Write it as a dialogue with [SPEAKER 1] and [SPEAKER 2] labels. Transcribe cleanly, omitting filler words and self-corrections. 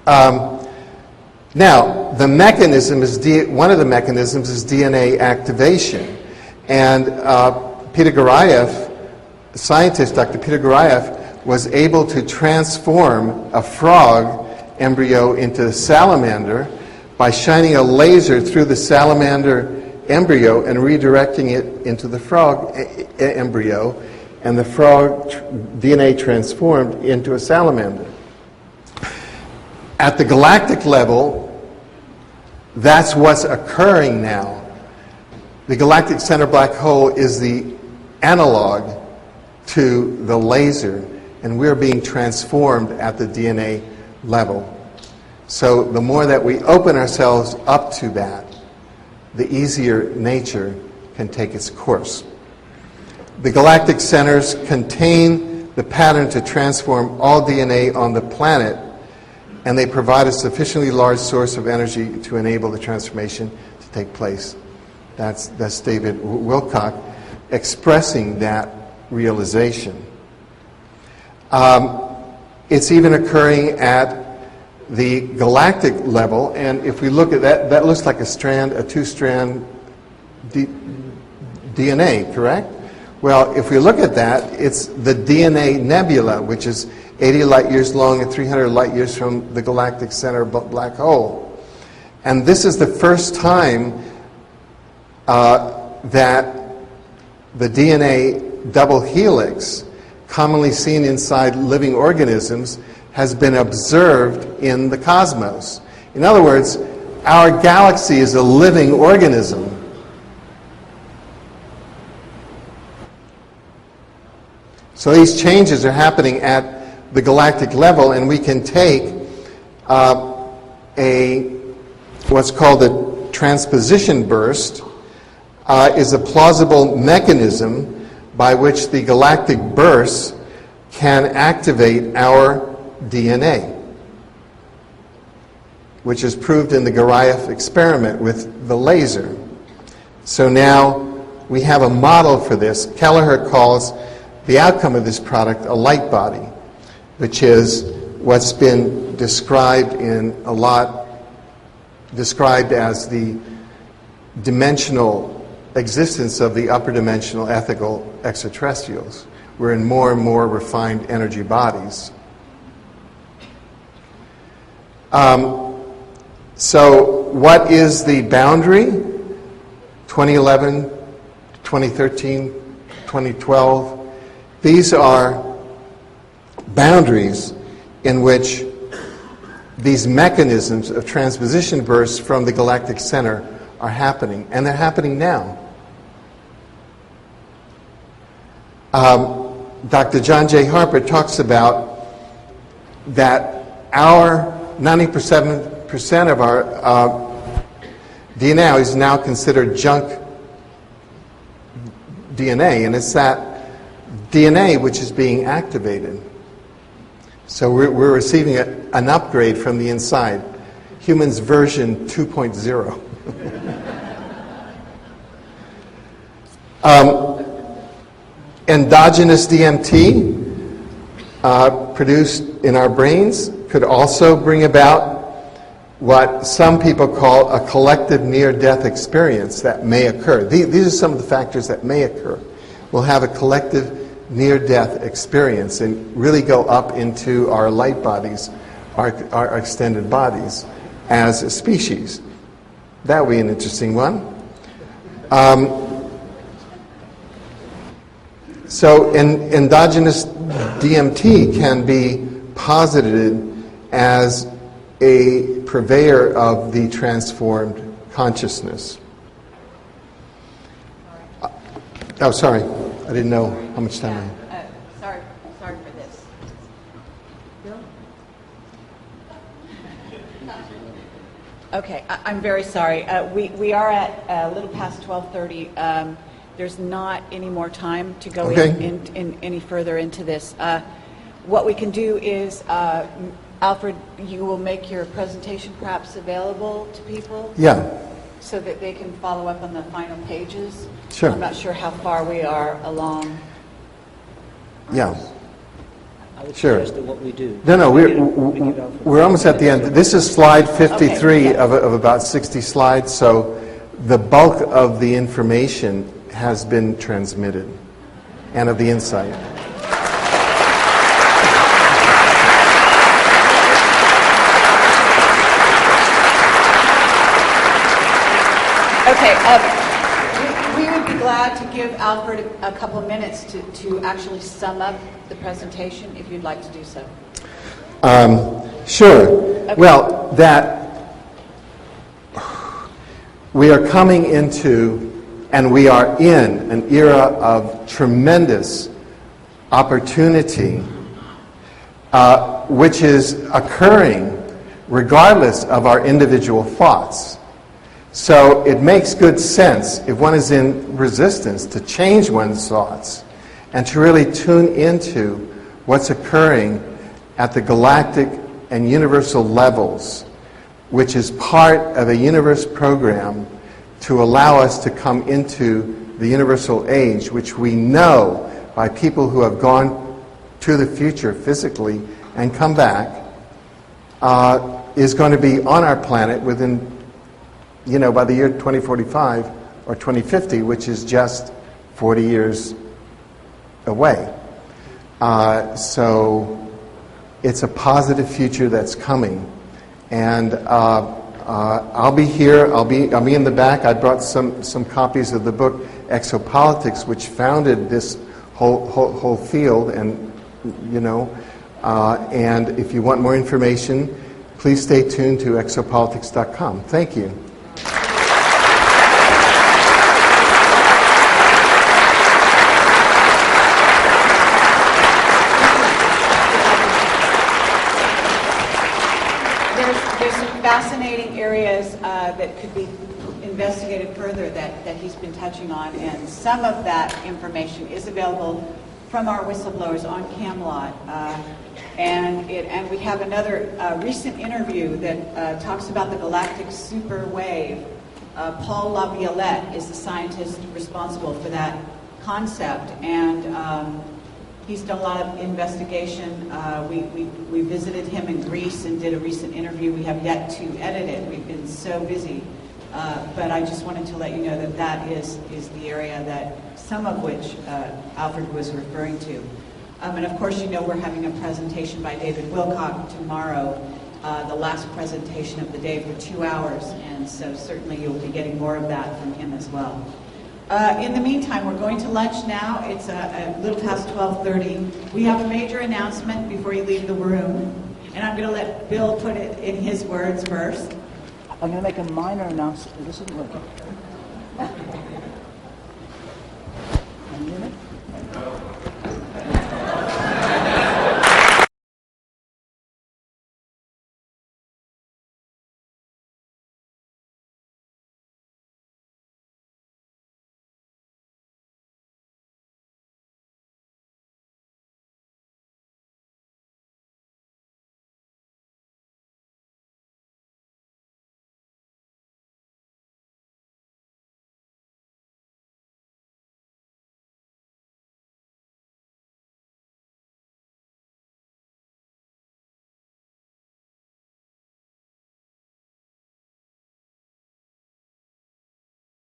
[SPEAKER 1] Now, the mechanism is one of the mechanisms is DNA activation, and Peter Garayev, scientist Dr. Peter Garayev, was able to transform a frog embryo into a salamander by shining a laser through the salamander embryo and redirecting it into the frog embryo, and the frog DNA transformed into a salamander. At the galactic level, that's what's occurring now. The galactic center black hole is the analog to the laser, and we're being transformed at the DNA level. So the more that we open ourselves up to that, the easier nature can take its course. The galactic centers contain the pattern to transform all DNA on the planet, and they provide a sufficiently large source of energy to enable the transformation to take place. That's David Wilcock expressing that realization. It's even occurring at the galactic level, and if we look at that, that looks like a two-strand DNA, correct? Well, if we look at that, it's the DNA nebula, which is 80 light years long and 300 light years from the galactic center black hole. And this is the first time that the DNA double helix, commonly seen inside living organisms, has been observed in the cosmos. In other words, our galaxy is a living organism. So these changes are happening at the galactic level, and we can take what's called a transposition burst is a plausible mechanism by which the galactic bursts can activate our DNA, which is proved in the Garayev experiment with the laser. So now we have a model for this. Kelleher calls the outcome of this product a light body, which is what's been described as the dimensional existence of the upper dimensional ethical extraterrestrials. We're in more and more refined energy bodies. So what is the boundary? 2011, 2013, 2012. These are boundaries in which these mechanisms of transposition bursts from the galactic center are happening, and they're happening now. Dr. John J. Harper talks about that our 97% of our DNA is now considered junk DNA, and it's that DNA which is being activated. So we're receiving an upgrade from the inside. Humans version 2.0. Endogenous DMT produced in our brains could also bring about what some people call a collective near-death experience that may occur. These are some of the factors that may occur. We'll have a collective near-death experience and really go up into our light bodies, our extended bodies, as a species. That would be an interesting one. So endogenous DMT can be posited as a purveyor of the transformed consciousness. Oh, sorry. I didn't know how much time I had.
[SPEAKER 2] Sorry for this. Bill? Okay, I'm very sorry. We are at a little past 12:30. There's not any more time to go in any further into this. What we can do is, Alfred, you will make your presentation perhaps available to people?
[SPEAKER 1] Yeah.
[SPEAKER 2] So that they can follow up on the final pages?
[SPEAKER 1] Sure.
[SPEAKER 2] I'm not sure how far we are along.
[SPEAKER 1] Yeah.
[SPEAKER 3] would
[SPEAKER 1] Sure.
[SPEAKER 3] suggest that what we do...
[SPEAKER 1] No,
[SPEAKER 3] we give Alfred
[SPEAKER 1] we're almost at the end. This is slide 53
[SPEAKER 2] Okay, yeah.
[SPEAKER 1] of about 60 slides, so the bulk of the information has been transmitted, and of the insight.
[SPEAKER 2] Okay, we would be glad to give Alfred a couple of minutes to actually sum up the presentation, if you'd like to do so.
[SPEAKER 1] Sure.
[SPEAKER 2] Okay.
[SPEAKER 1] Well, that we are coming into, and we are in, an era of tremendous opportunity, which is occurring regardless of our individual thoughts. So it makes good sense, if one is in resistance, to change one's thoughts and to really tune into what's occurring at the galactic and universal levels, which is part of a universe program to allow us to come into the universal age, which we know by people who have gone to the future physically and come back, is going to be on our planet within, by the year 2045 or 2050, which is just 40 years away. So it's a positive future that's coming. And I'll be here, I'll be in the back. I brought some copies of the book Exopolítica, which founded this whole field, and and if you want more information, please stay tuned to exopolitics.com. Thank you.
[SPEAKER 2] Fascinating areas that could be investigated further that he's been touching on, and some of that information is available from our whistleblowers on Camelot. And we have another recent interview that talks about the galactic super wave. Paul Laviolette is the scientist responsible for that concept, and he's done a lot of investigation. We visited him in Greece and did a recent interview. We have yet to edit it. We've been so busy. But I just wanted to let you know that is the area that some of which Alfred was referring to. And of course, we're having a presentation by David Wilcock tomorrow, the last presentation of the day for 2 hours. And so certainly you'll be getting more of that from him as well. In the meantime, we're going to lunch now. It's a little past 12:30. We have a major announcement before you leave the room, and I'm going to let Bill put it in his words first.
[SPEAKER 3] I'm going to make a minor announcement. This isn't working.